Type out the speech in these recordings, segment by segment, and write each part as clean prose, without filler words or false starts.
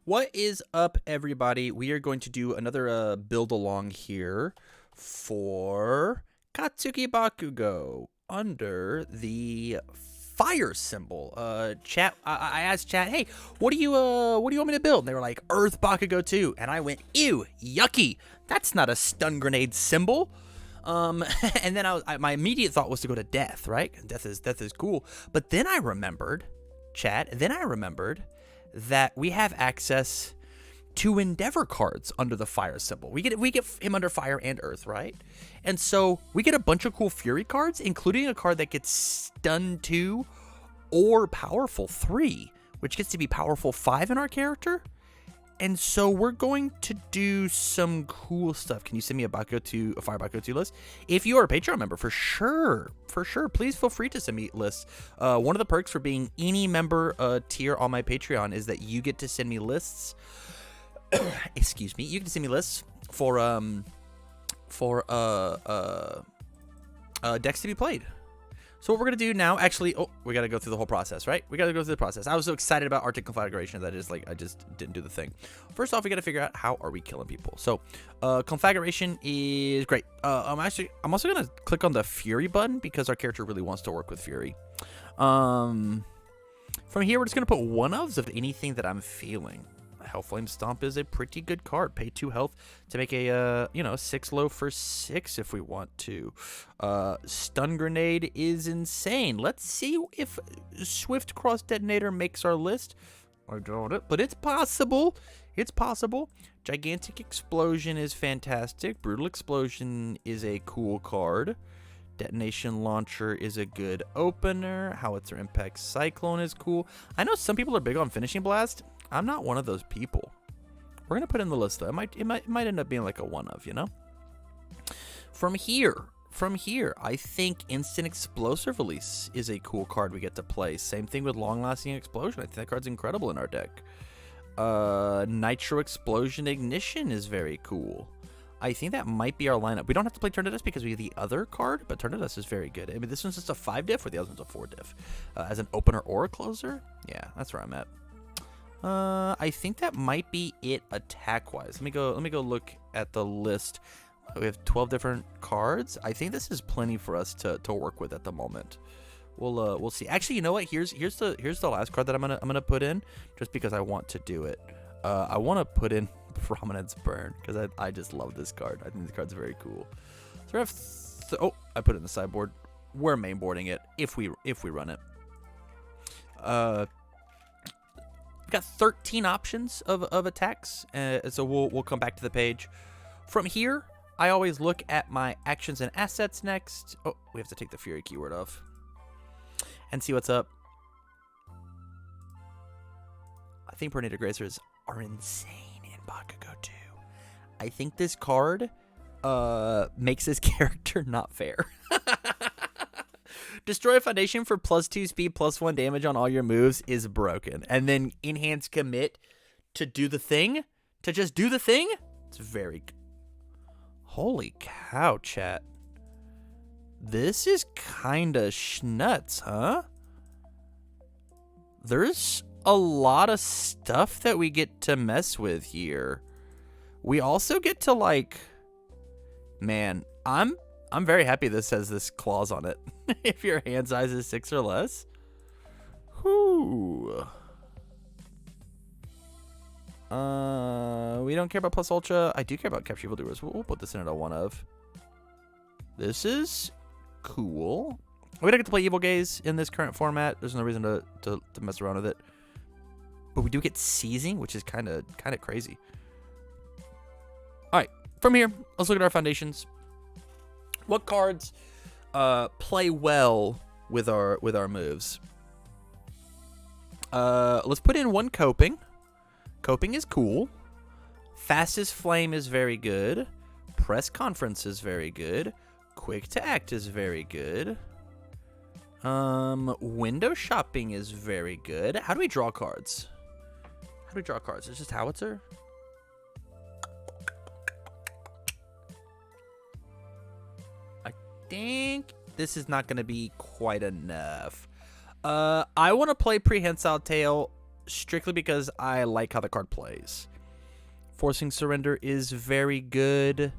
What is up, everybody? We are going to do another build along here for Katsuki Bakugo under the fire symbol. Chat. I asked chat, hey, what do you want me to build? And they were like, Earth Bakugo 2, and I went, ew, yucky. That's not a stun grenade symbol. And then my immediate thought was to go to death, right? Death is cool. But then I remembered, chat. Then I remembered that we have access to Endeavor cards under the fire symbol. We get him under fire and earth, right? And so we get a bunch of cool Fury cards, including a card that gets stun 2 or powerful 3, which gets to be powerful 5 in our character. And so we're going to do some cool stuff. Can you send me a Fire Bakugo 2 list? If you are a Patreon member, for sure, please feel free to send me lists. One of the perks for being any member tier on my Patreon is that you get to send me lists. Excuse me. You get to send me lists for decks to be played. So what we're going to do now, actually, we got to go through the whole process, right? We got to go through the process. I was so excited about Arctic Conflagration that I just didn't do the thing. First off, we got to figure out how are we killing people. So Conflagration is great. I'm also going to click on the Fury button because our character really wants to work with Fury. From here, we're just going to put one-ofs of anything that I'm feeling. Hellflame Stomp is a pretty good card. Pay 2 health to make a 6 low for 6 if we want to. Stun Grenade is insane. Let's see if Swift Cross Detonator makes our list. I doubt it, but it's possible. It's possible. Gigantic Explosion is fantastic. Brutal Explosion is a cool card. Detonation Launcher is a good opener. Howitzer Impact Cyclone is cool. I know some people are big on Finishing Blast. I'm not one of those people. We're going to put in the list, though. It might end up being like a one-of, you know? From here, I think Instant Explosive Release is a cool card we get to play. Same thing with Long Lasting Explosion. I think that card's incredible in our deck. Nitro Explosion Ignition is very cool. I think that might be our lineup. We don't have to play Tornadus because we have the other card, but Tornadus is very good. I mean, this one's just a 5 diff, or the other one's a 4 diff. As an opener or a closer, yeah, that's where I'm at. I think that might be it attack-wise. Let me go look at the list. We have 12 different cards. I think this is plenty for us to work with at the moment. We'll see. Actually, you know what? Here's the last card that I'm gonna put in just because I want to do it. I want to put in Prominence Burn because I just love this card. I think this card's very cool. So we have I put it in the sideboard. We're mainboarding it if we run it. We've got 13 options of attacks, so we'll come back to the page. From here, I always look at my actions and assets next. Oh, we have to take the Fury keyword off and see what's up. I think Tornado Grazers are insane in Bakugo 2. I think this card makes this character not fair. Destroy a foundation for +2 speed, +1 damage on all your moves is broken. And then enhance commit to do the thing, to just do the thing. It's very... Holy cow, chat. This is kind of schnuts, huh? There's a lot of stuff that we get to mess with here. We also get to, like... Man, I'm very happy this has this clause on it. If your hand size is 6 or less. Whoo. We don't care about Plus Ultra. I do care about Capture Evildoers. We'll put this in at a one of. This is cool. We don't get to play Evil Gaze in this current format. There's no reason to mess around with it. But we do get Seizing, which is kind of crazy. All right, from here, let's look at our foundations. What cards play well with our moves? Let's put in one Coping. Coping is cool. Fastest Flame is very good. Press Conference is very good. Quick to Act is very good. Window Shopping is very good. How do we draw cards? It's just Howitzer. I think this is not going to be quite enough. I want to play Prehensile Tail strictly because I like how the card plays. Forcing Surrender is very good.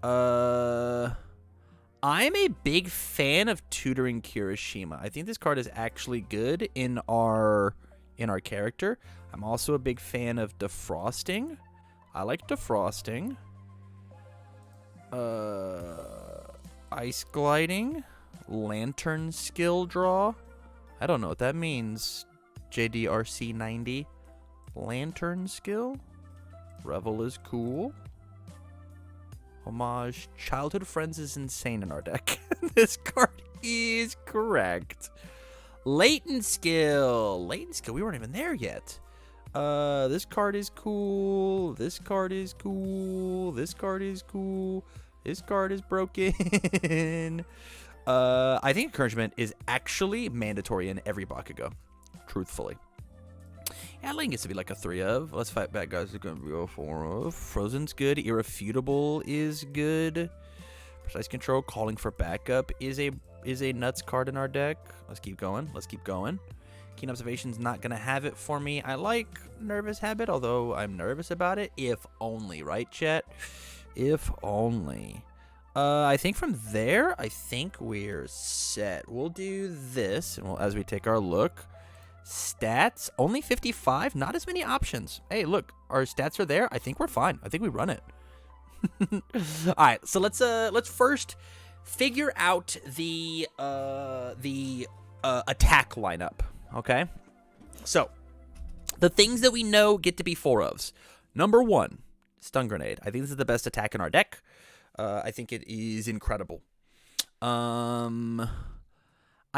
I'm a big fan of Tutoring Kirishima. I think this card is actually good in our character. I'm also a big fan of Defrosting. I like Defrosting. Ice Gliding. Lantern Skill Draw. I don't know what that means. JDRC 90. Lantern Skill. Revel is cool. Homage. Childhood Friends is insane in our deck. This card is correct. Latent Skill. Latent Skill. We weren't even there yet. This card is cool. This card is cool. This card is cool. This card is broken. I think Encouragement is actually mandatory in every Bakugo. Truthfully. Adling gets to be like a 3 of. Let's Fight Bad Guys is going to be a 4 of. Frozen's good. Irrefutable is good. Precise Control, Calling for Backup is a nuts card in our deck. Let's keep going. Let's keep going. Keen Observation's not going to have it for me. I like Nervous Habit, although I'm nervous about it. If only, right, chat? If only. I think from there, I think we're set. We'll do this, and as we take our look. Stats, only 55, not as many options. Hey, look, our stats are there. I think we're fine. I think we run it. All right, so let's first figure out the attack lineup, okay? So, the things that we know get to be 4 ofs. Number 1, Stun Grenade. I think this is the best attack in our deck. I think it is incredible. I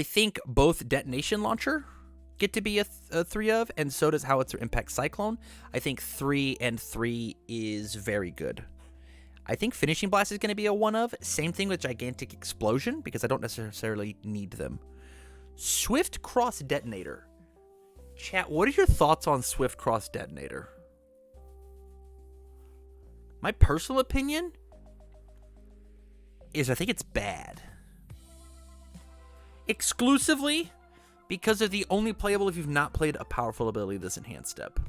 think both Detonation Launcher get to be a 3 of, and so does Howitzer Impact Cyclone. I think 3 and 3 is very good. I think Finishing Blast is going to be a 1 of. Same thing with Gigantic Explosion, because I don't necessarily need them. Swift Cross Detonator. Chat, what are your thoughts on Swift Cross Detonator? My personal opinion is I think it's bad. Exclusively because they're the only playable if you've not played a powerful ability this enhanced step.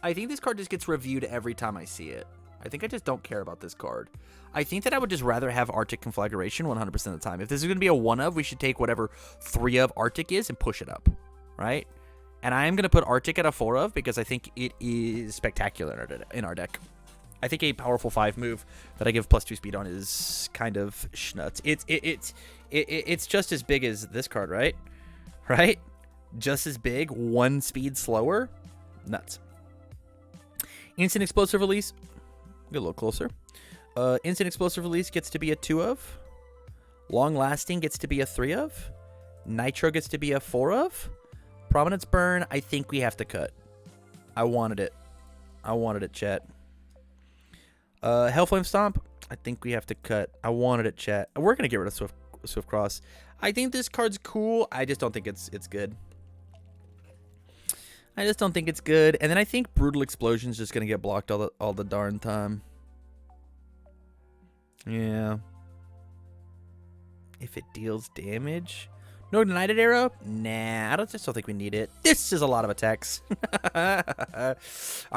I think this card just gets reviewed every time I see it. I think I just don't care about this card. I think that I would just rather have Arctic Conflagration 100% of the time. If this is going to be a 1 of, we should take whatever 3 of Arctic is and push it up, right? And I am going to put Arctic at a 4 of because I think it is spectacular in our deck. I think a powerful 5 move that I give +2 speed on is kind of schnuts. It's just as big as this card, right? Right? Just as big, 1 speed slower. Nuts. Instant Explosive Release. Get a little closer. Instant Explosive Release gets to be a 2 of. Long Lasting gets to be a 3 of. Nitro gets to be a 4 of. Prominence Burn, I think we have to cut. I wanted it. I wanted it, chat. Hellflame Stomp, I think we have to cut. I wanted it, chat. We're going to get rid of Swift Cross. I think this card's cool. I just don't think it's good. I just don't think it's good. And then I think Brutal Explosion's just going to get blocked all the darn time. Yeah. If it deals damage. No Ignited Arrow? Nah, I just don't think we need it. This is a lot of attacks. All right,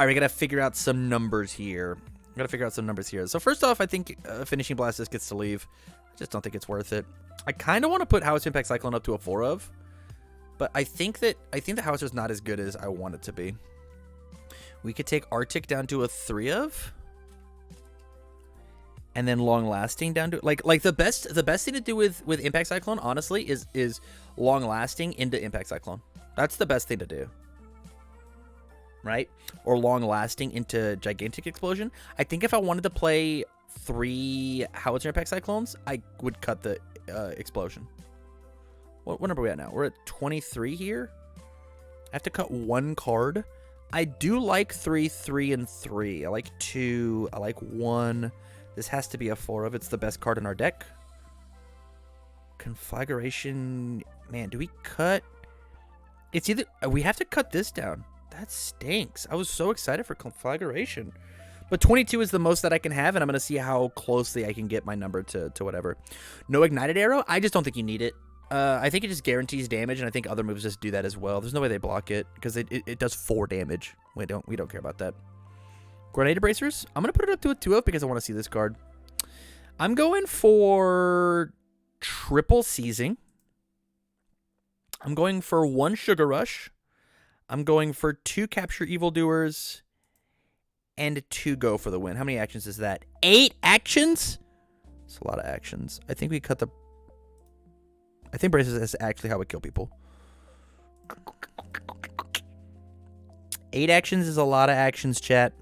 we got to figure out some numbers here. So first off, I think Finishing Blast just gets to leave. I just don't think it's worth it. I kind of want to put Howitzer Impact Cyclone up to a 4 of, but I think the Howitzer's not as good as I want it to be. We could take Arctic down to a 3 of, and then Long Lasting down to like the best thing to do with Impact Cyclone, honestly, is Long Lasting into Impact Cyclone. That's the best thing to do. Right? Or Long Lasting into Gigantic Explosion. I think if I wanted to play 3 Howitzer Impact Cyclones, I would cut the Explosion. What number are we at now? We're at 23 here. I have to cut 1 card. I do like 3, 3, and 3. I like 2. I like 1. This has to be a 4 of. It's the best card in our deck. Conflagration. Man, do we cut? It's either... We have to cut this down. That stinks. I was so excited for Conflagration. But 22 is the most that I can have, and I'm going to see how closely I can get my number to whatever. No Ignited Arrow? I just don't think you need it. I think it just guarantees damage, and I think other moves just do that as well. There's no way they block it, because it does 4 damage. We don't care about that. Grenade Bracers. I'm going to put it up to a 2-of because I want to see this card. I'm going for triple seizing. I'm going for 1 Sugar Rush. I'm going for 2 Capture Evildoers and 2 Go for the win. How many actions is that? 8 actions? It's a lot of actions. I think we cut the... I think Braces is actually how we kill people. 8 actions is a lot of actions, chat.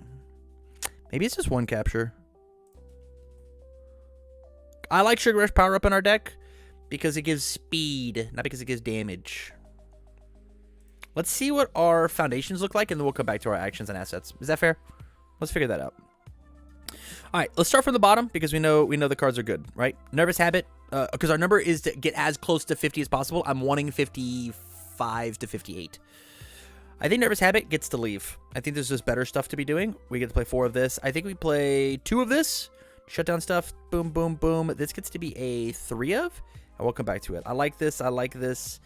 Maybe it's just 1 capture. I like Sugar Rush power up in our deck because it gives speed, not because it gives damage. Let's see what our foundations look like, and then we'll come back to our actions and assets. Is that fair? Let's figure that out. All right, let's start from the bottom because we know the cards are good, right? Nervous Habit, because our number is to get as close to 50 as possible. I'm wanting 55 to 58. I think Nervous Habit gets to leave. I think there's just better stuff to be doing. We get to play 4 of this. I think we play 2 of this. Shut down stuff. Boom, boom, boom. This gets to be a 3 of, and we'll come back to it. I like this. I like this.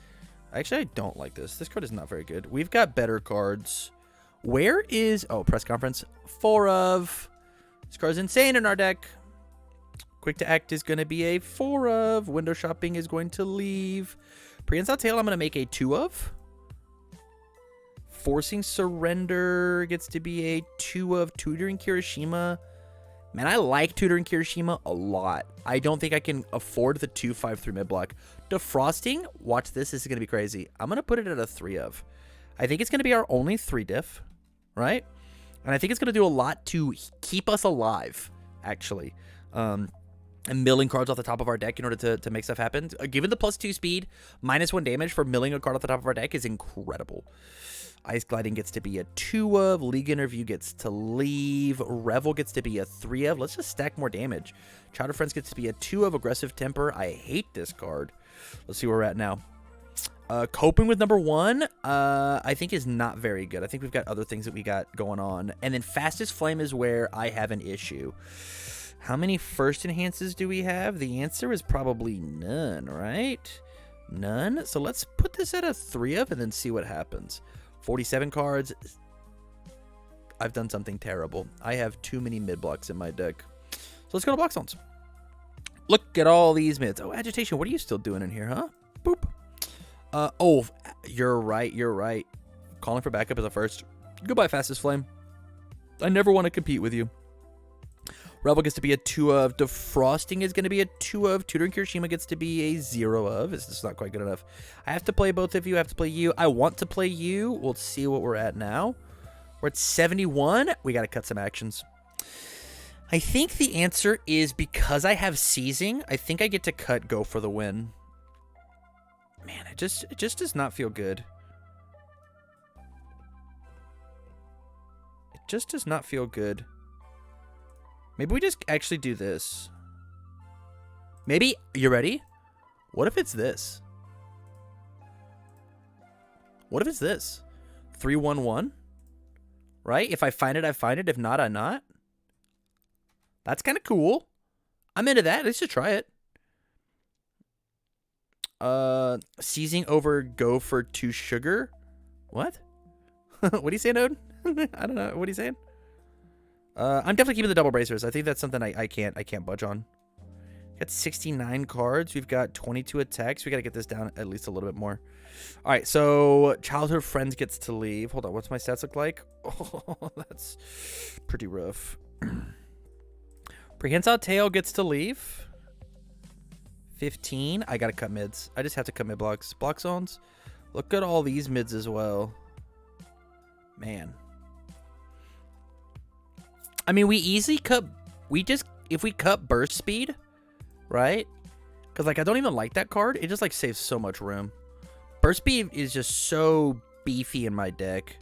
Actually, I don't like this. This card is not very good. We've got better cards. Where is... Oh, Press Conference. 4 of... This card's insane in our deck. Quick to Act is going to be a 4 of. Window Shopping is going to leave. Prehensile Tail, I'm going to make a 2 of. Forcing Surrender gets to be a 2 of. Tutoring Kirishima. Man, I like Tutoring Kirishima a lot. I don't think I can afford the 2/5/3 mid block. Defrosting, watch this. This is going to be crazy. I'm going to put it at a 3 of. I think it's going to be our only 3 diff, right? And I think it's going to do a lot to keep us alive, actually. And milling cards off the top of our deck in order to make stuff happen. Given the +2 speed, -1 damage for milling a card off the top of our deck is incredible. Ice Gliding gets to be a 2 of. League Interview gets to leave. Revel gets to be a 3 of. Let's just stack more damage. Chowder Friends gets to be a 2 of. Aggressive Temper. I hate this card. Let's see where we're at now. Coping with number 1, I think is not very good. I think we've got other things that we got going on. And then Fastest Flame is where I have an issue. How many first enhances do we have? The answer is probably none, right? None. So let's put this at a 3 of and then see what happens. 47 cards. I've done something terrible. I have too many mid blocks in my deck. So let's go to block zones. Look at all these mids. Oh, Agitation, what are you still doing in here, huh? Boop. Oh, you're right. You're right. Calling for backup is a first. Goodbye, Fastest Flame. I never want to compete with you. Rebel gets to be a 2 of. Defrosting is going to be a 2 of. Tutoring Kirishima gets to be a 0 of. It's just not quite good enough. I have to play both of you. I have to play you. I want to play you. We'll see what we're at now. We're at 71. We got to cut some actions. I think the answer is because I have Seizing, I think I get to cut Go for the win. Man, it just does not feel good. It just does not feel good. Maybe we just actually do this. Maybe, you ready? What if it's this? What if it's this? 3-1-1? Right? If I find it, I find it. If not, I'm not. That's kind of cool. I'm into that. Let's just try it. Seizing over Go for 2 sugar. What? What are you saying, Odin? I don't know. What are you saying? I'm definitely keeping the double bracers. I think that's something I can't budge on. Got 69 cards. We've got 22 attacks. We got to get this down at least a little bit more. All right, so Childhood Friends gets to leave. Hold on, what's my stats look like? Oh, that's pretty rough. Prehensile Tail gets to leave. 15. I got to cut mids. I just have to cut mid blocks. Block zones. Look at all these mids as well. Man. I mean, we easily cut... If we cut burst speed, right? Because, like, I don't even like that card. It just, like, saves so much room. Burst speed is just so beefy in my deck.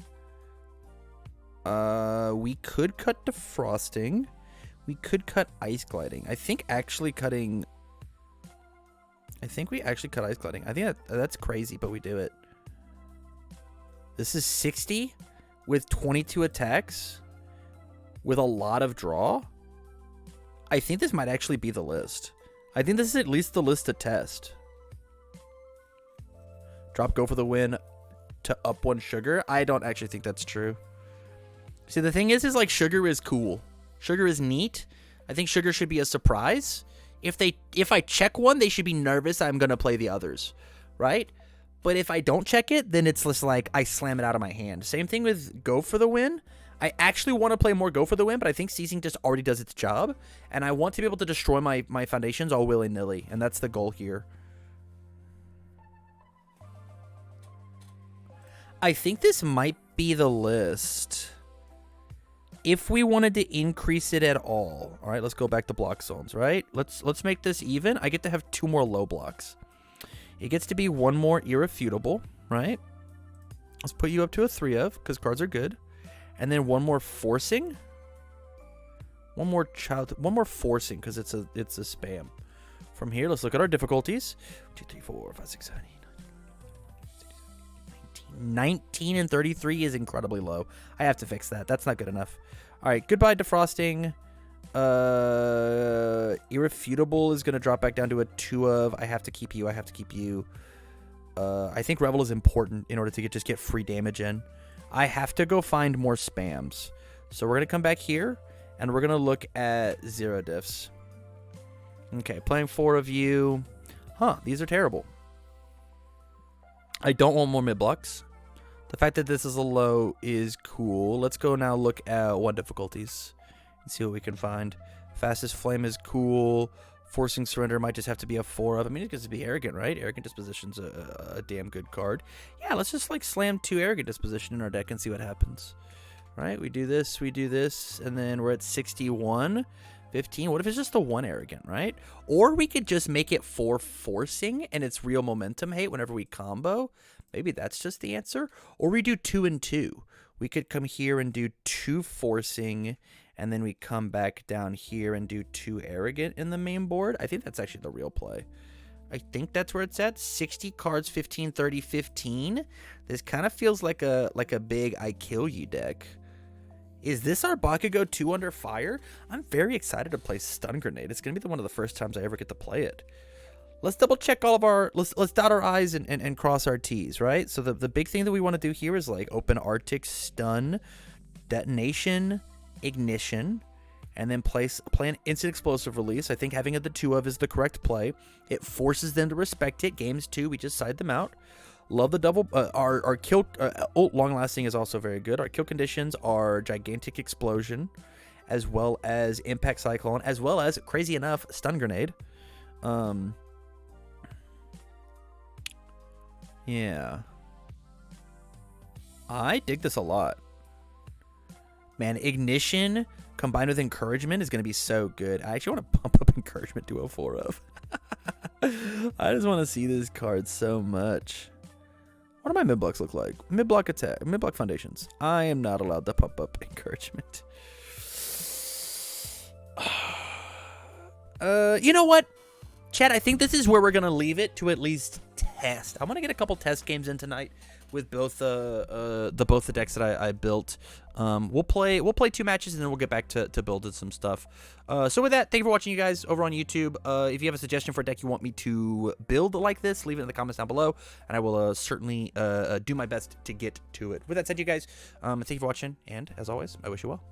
We could cut Defrosting. We could cut Ice Gliding. I think actually cutting... I think we actually cut Ice Gliding. I think that's crazy, but we do it. This is 60 with 22 attacks with a lot of draw. I think this might actually be the list. I think this is at least the list to test. Drop Go for the Win to up 1 Sugar. I don't actually think that's true. See, the thing is like Sugar is cool. Sugar is neat. I think Sugar should be a surprise. If I check one, they should be nervous I'm going to play the others, right? But if I don't check it, then it's just like I slam it out of my hand. Same thing with Go for the Win. I actually want to play more Go for the Win, but I think Seizing just already does its job. And I want to be able to destroy my foundations all willy-nilly. And that's the goal here. I think this might be the list. If we wanted to increase it at all. All right, let's go back to block zones, right? Let's make this even. I get to have 2 more low blocks. It gets to be 1 more irrefutable, right? Let's put you up to a 3 of, because cards are good. And then 1 more forcing. 1 more forcing, because it's a spam. From here, let's look at our difficulties. 2, 3, 4, 5, 6, 7, 8, 19 and 33 is incredibly low. I have to fix that. That's not good enough. All right, goodbye defrosting. Irrefutable is going to drop back down to a 2 of. I have to keep you. I think Revel is important in order to just get free damage in. I have to go find more spams. So we're going to come back here, and we're going to look at 0 diffs. Okay, playing 4 of you. Huh, these are terrible. I don't want more mid-blocks. The fact that this is a low is cool. Let's go now look at 1 difficulties and see what we can find. Fastest Flame is cool. Forcing Surrender might just have to be a 4 of. I mean, it gets to be Arrogant, right? Arrogant Disposition's a damn good card. Yeah, let's just like slam 2 Arrogant Disposition in our deck and see what happens. Right? We do this, and then we're at 61. 15. What if it's just the 1 Arrogant, right? Or we could just make it 4 forcing and it's real momentum hate whenever we combo. Maybe that's just the answer. Or we do 2 and 2. We could come here and do 2 forcing, and then we come back down here and do 2 Arrogant in the main board. I think that's actually the real play. I think that's where it's at. 60 cards, 15, 30, 15. This kind of feels like a big I kill you deck. Is this our Bakugo 2 under fire? I'm very excited to play Stun Grenade. It's going to be one of the first times I ever get to play it. Let's double check all of our, let's dot our I's and cross our T's, right? So the big thing that we want to do here is like open Arctic, Stun, Detonation, Ignition, and then play an Instant Explosive Release. I think having the 2 of is the correct play. It forces them to respect it. Games 2, we just side them out. Love the double. Our kill long lasting is also very good. Our kill conditions are Gigantic Explosion, as well as Impact Cyclone, as well as crazy enough Stun Grenade. Yeah, I dig this a lot. Man, Ignition combined with Encouragement is going to be so good. I actually want to pump up Encouragement to a 4 of. I just want to see this card so much. What do my mid-blocks look like? Mid-block attack, mid-block foundations. I am not allowed to pump up Encouragement. You know what? Chat, I think this is where we're going to leave it to at least test. I want to get a couple test games in tonight with both the decks that I built. We'll play 2 matches and then we'll get back to building some stuff. So with that, thank you for watching, you guys, over on YouTube. If you have a suggestion for a deck you want me to build like this, leave it in the comments down below, and I will certainly do my best to get to it. With that said, you guys, thank you for watching, and as always, I wish you well.